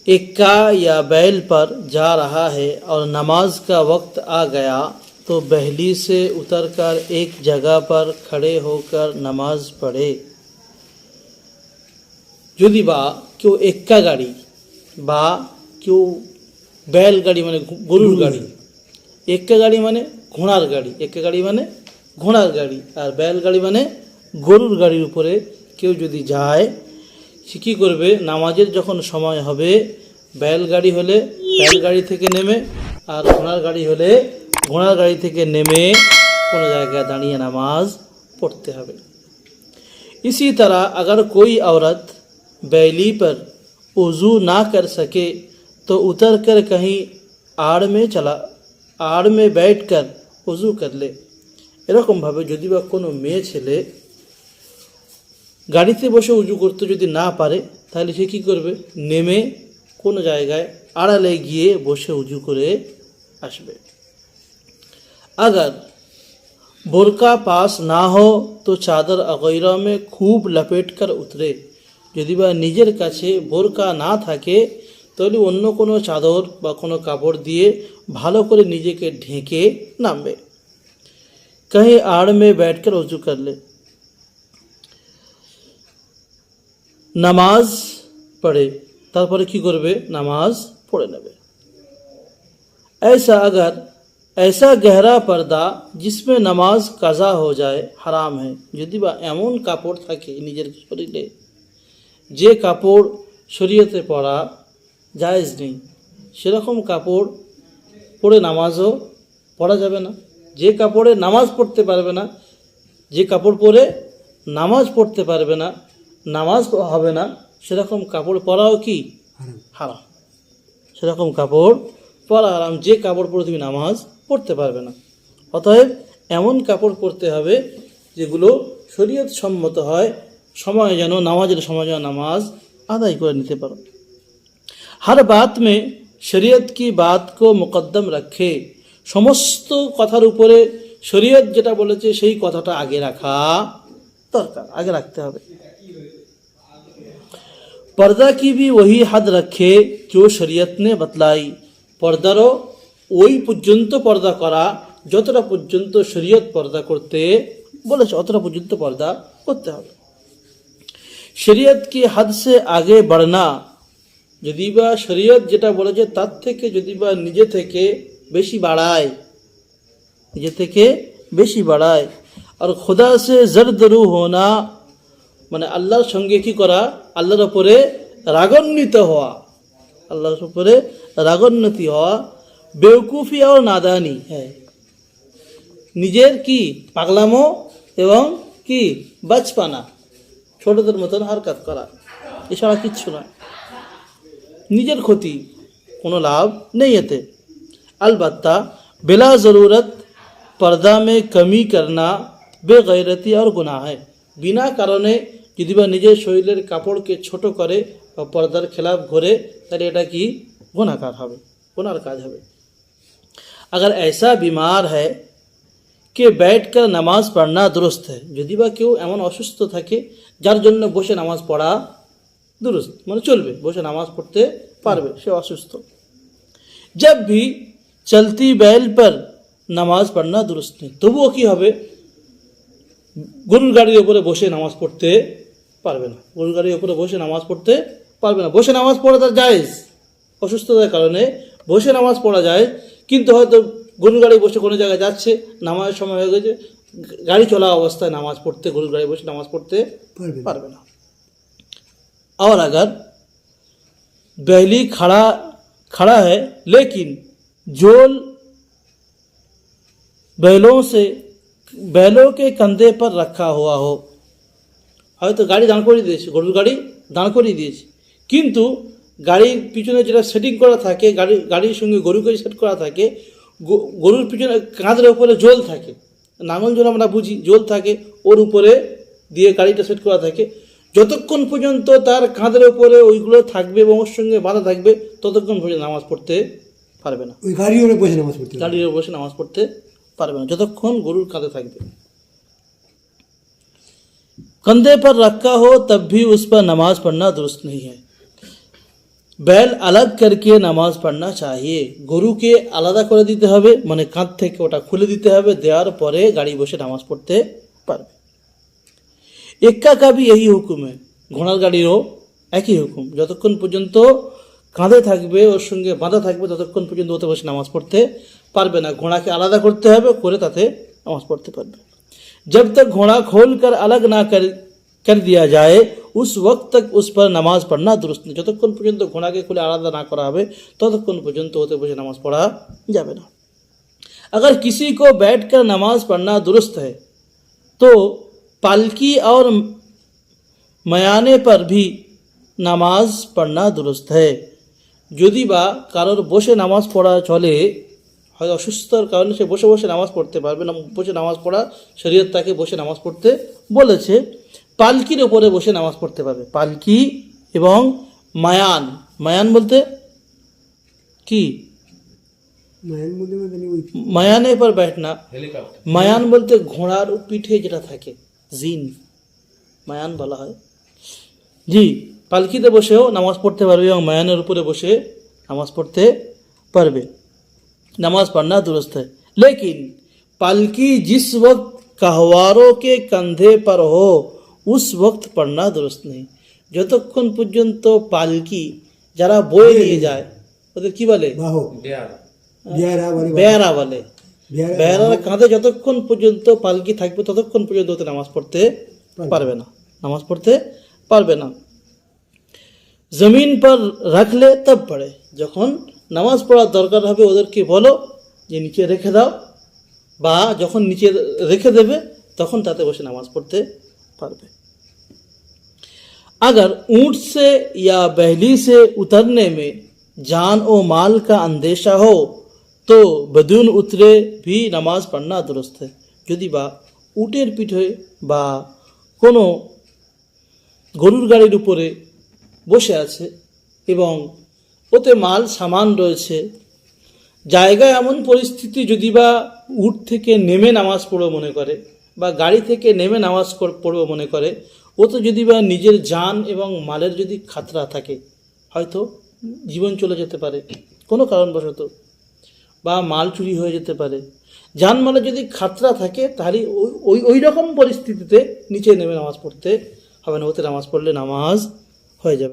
एक्का या बैल पर जा रहा है और नमाज का वक्त आ गया तो बहली से उतरकर एक जगह पर खड़े होकर नमाज पढ़े। যদি বা কেউ এক্কা গাড়ি বা কেউ बैल গাড়ি মানে গরুর গাড়ি, এক্কা গাড়ি মানে ঘোড়ার গাড়ি, এক্কা গাড়ি মানে ঘোড়ার গাড়ি আর बैल গাড়ি মানে গরুর গাড়ির উপরে কেউ যদি যায় সে কী করবে, নামাজের যখন সময় হবে बैल গাড়ি হলে बैल গাড়ি থেকে নেমে আর ঘোড়ার গাড়ি হলে ঘোড়ার গাড়ি থেকে নেমে কোনো জায়গায় দাঁড়িয়ে নামাজ पढ़ते হবে। इसी तरह अगर कोई औरत बैली पर वज़ू ना कर सके तो उतर कर कहीं आड़ में बैठ कर वज़ू कर ले। এরকমভাবে যদি বা কোনো মেয়ে ছেলে গাড়িতে বসে উজু করতে যদি না পারে তাহলে সে কী করবে, নেমে কোনো জায়গায় আড়ালে গিয়ে বসে উজু করে আসবে। अगर बोरका पास ना हो तो चादर वगैरह में खूब लपेट कर उतरे। যদি বা নিজের কাছে বোরকা না থাকে তাহলে অন্য কোনো চাদর বা কোনো কাপড় দিয়ে ভালো করে নিজেকে ঢেকে নামবে। कहीं आड़ में बैठकर वज़ू कर ले। নামাজ পড়ে তারপরে কি করবে, নামাজ পড়ে নেবে। ऐसा गहरा पर्दा जिसमें नमाज কাজা हो जाए হারাম है। যদি বা এমন কাপড় থাকে নিজের শরীরে যে কাপড় শরীয়তে পরা জায়েজ নেই, সেরকম কাপড় পরে নামাজও পড়া যাবে না। যে কাপড়ে নামাজ পড়তে পারবে না, যে কাপড় পরে নামাজ পড়তে পারবে না, নামাজ হবে না, সেরকম কাপড় পরাও কি হারাম। সেরকম কাপড় পরা হারাম, যে কাপড় পরে তুমি নামাজ পড়তে পারবে না। অতএব এমন কাপড় পরতে হবে যেগুলো শরীয়ত সম্মত হয়, সময় যেন নামাজের সময় যেন নামাজ আদায় করে নিতে পারো। हर बात में शरीयत की बात को मुकद्दम रखे। সমস্ত কথার উপরে শরীয়ত যেটা বলেছে সেই কথাটা আগে রাখা দরকার, আগে রাখতে হবে। पर्दा की भी वही हद रखे जो शरीयत ने बतलाई। পর্দারও ওই পর্যন্ত পর্দা করা যতটা পর্যন্ত শরীয়ত পর্দা করতে বলেছে অতটা পর্যন্ত পর্দা করতে হবে। শরীয়ত কি হদ সে আগে बढ़ना, যদি বা শরীয়ত যেটা বলেছে তার থেকে যদি বা নিজে থেকে বেশি বাড়ায় আর খোদা সে জরদরু হোনা মানে আল্লাহর সঙ্গে কি করা, আল্লাহর উপরে রাগান্বিত হওয়া, আল্লাহর উপরে রাগান্বিত হওয়া বেওকুফি আর নাদানি হ্যাঁ, নিজের কি পাগলামো এবং কি বাচপানা, ছোটদের মতন হারকাত করা, এছাড়া কিচ্ছু নয়। নিজের ক্ষতি, কোনো লাভ নেই এতে। अलबत्ता बिला ज़रूरत पर्दा में कमी करना बेगैरती और गुनाह है। बिना কারণে যদি বা নিজের শরীরের কাপড়কে ছোট করে বা পর্দার খেলাফ ঘোরে তাহলে এটা কি গুনাহগার হবে, গুনাহর কাজ হবে। अगर ऐसा बीमार है कि बैठकर नमाज पढ़ना दुरुस्त है। যদি বা কেউ এমন অসুস্থ থাকে যার জন্য বসে নামাজ পড়া दुरुस्त মানে চলবে, বসে নামাজ পড়তে পারবে, সে অসুস্থ। जब भी चलती बैल पर নামাজ পড়না दुरुस्त নেই, তবুও কি হবে, গরুর গাড়ির উপরে বসে নামাজ পড়তে পারবে না, গরুর গাড়ির উপরে বসে নামাজ পড়তে পারবে না। বসে নামাজ পড়া তার জায়েজ, অসুস্থতার কারণে বসে নামাজ পড়া যায়, কিন্তু হয়তো গরুর গাড়ি বসে কোনো জায়গায় যাচ্ছে, নামাজের সময় হয়ে গেছে, গাড়ি চলা অবস্থায় নামাজ পড়তে, গরুর গাড়ি বসে নামাজ পড়তে পারবে না। और अगर बैली खड़ा है लेकिन जोल बैलों के कंधे पर रखा हुआ हो, হয়তো গাড়ি দাঁড় করিয়ে দিয়েছে, গরুর গাড়ি দাঁড় করিয়ে দিয়েছে, কিন্তু গাড়ির পিছনে যেটা সেটিং করা থাকে, গাড়ির সঙ্গে গরুকে সেট করা থাকে, গরুর পিছনে কাঁধের উপরে জোল থাকে, নাঙল জোল আমরা বুঝি, জোল থাকে, ওর উপরে দিয়ে গাড়িটা সেট করা থাকে। যতক্ষণ পর্যন্ত তার কাঁধের উপরে ওইগুলো থাকবে এবং ওর সঙ্গে বাঁধা থাকবে ততক্ষণ পর্যন্ত নামাজ পড়তে পারবে না। ওই গাড়ির উপরে বসে নামাজ পড়তে পারবে না যতক্ষণ গরুর কাঁধে থাকবে। कंधे पर रखा हो तब भी उस पर नमाज पढ़ना दुरुस्त नहीं है। बैल अलग करके নামাজ পড়না चाहिए, গরুকে আলাদা করে দিতে হবে, মানে কাঁধ থেকে ওটা খুলে দিতে হবে, দেওয়ার পরে গাড়ি বসে নামাজ পড়তে পারবে। এক্কা কা ভি यही হুকুম है, ঘোড়ার গাড়িরও একই হুকুম, যতক্ষণ পর্যন্ত কাঁধে থাকবে, ওর সঙ্গে বাঁধা থাকবে, ততক্ষণ পর্যন্ত ওতে বসে নামাজ পড়তে পারবে না। ঘোড়াকে আলাদা করতে হবে, করে তাতে নামাজ পড়তে পারবে। जब तक घोड़ा खोल कर अलग ना कर दिया जाए उस वक्त तक उस पर नमाज पढ़ना दुरुस्त नहीं। যতক্ষণ পর্যন্ত ঘোড়াকে খুলে আলাদা না করা হবে ততক্ষণ পর্যন্ত ওতে বসে নামাজ পড়া যাবে না। अगर किसी को बैठकर नमाज पढ़ना दुरुस्त है तो पालकी और मयाने पर भी নামাজ পড়না দুরুস্ত है। যদি বা কারোর বসে নামাজ পড়া চলে, হয় অসুস্থতার কারণে সে বসে বসে নামাজ পড়তে পারবে না, বসে নামাজ পড়া শরীয়ত তাকে বসে নামাজ পড়তে বলেছে, পালকির ওপরে বসে নামাজ পড়তে পারবে। পালকি এবং মায়ান, মায়ান বলতে কি, মায়ানে পর बैठना, মায়ান বলতে ঘোড়ার পিঠে যেটা থাকে, জিন মায়ান বলা হয়। জি, পালকিতে বসেও নামাজ পড়তে পারবে এবং মায়ানের উপরে বসে নামাজ পড়তে পারবে। नमाज पढ़ना दुरुस्त है, लेकिन पालकी जिस वक्त कहवारों के कंधे पर हो उस वक्त पढ़ना दुरुस्त नहीं। যতক্ষণ পর্যন্ত পালকি যারা বয়ে নিয়ে যায়, ওদের কি বলে, বেয়ারা বলে, বেয়ারার কাঁধে যতক্ষণ পর্যন্ত পালকি থাকবে ততক্ষণ পর্যন্ত ওতে নামাজ পড়তে পারবে না, নামাজ পড়তে পারবে না। জমিন পর রাখলে তব পড়ে, যখন নামাজ পড়ার দরকার হবে ওদেরকে বলো যে নিচে রেখে দাও, বা যখন নিচে রেখে দেবে তখন তাতে বসে নামাজ পড়তে পারবে। अगर ऊंट से या बहली से उतरने में जान और माल का अंदेशा हो तो बदून उतरे भी नमाज पढ़ना दुरुस्त है। যদি বা উটের পিঠে বা কোনো গরুর গাড়ির উপরে বসে আছে এবং ওতে মাল সামান রয়েছে, জায়গায় এমন পরিস্থিতি যদি বা উট থেকে নেমে নামাজ পড়ো মনে করে বা গাড়ি থেকে নেমে নামাজ পড়বো মনে করে, ও তো যদি বা নিজের জান এবং মালের যদি খাতরা থাকে, হয়তো জীবন চলে যেতে পারে কোনো কারণবশত, বা মাল চুরি হয়ে যেতে পারে, জান মালের যদি খাতরা থাকে তাহলে ওই রকম পরিস্থিতিতে নিচে নেমে নামাজ পড়তে হবে না, ওতে নামাজ পড়লে নামাজ হয়ে যাবে।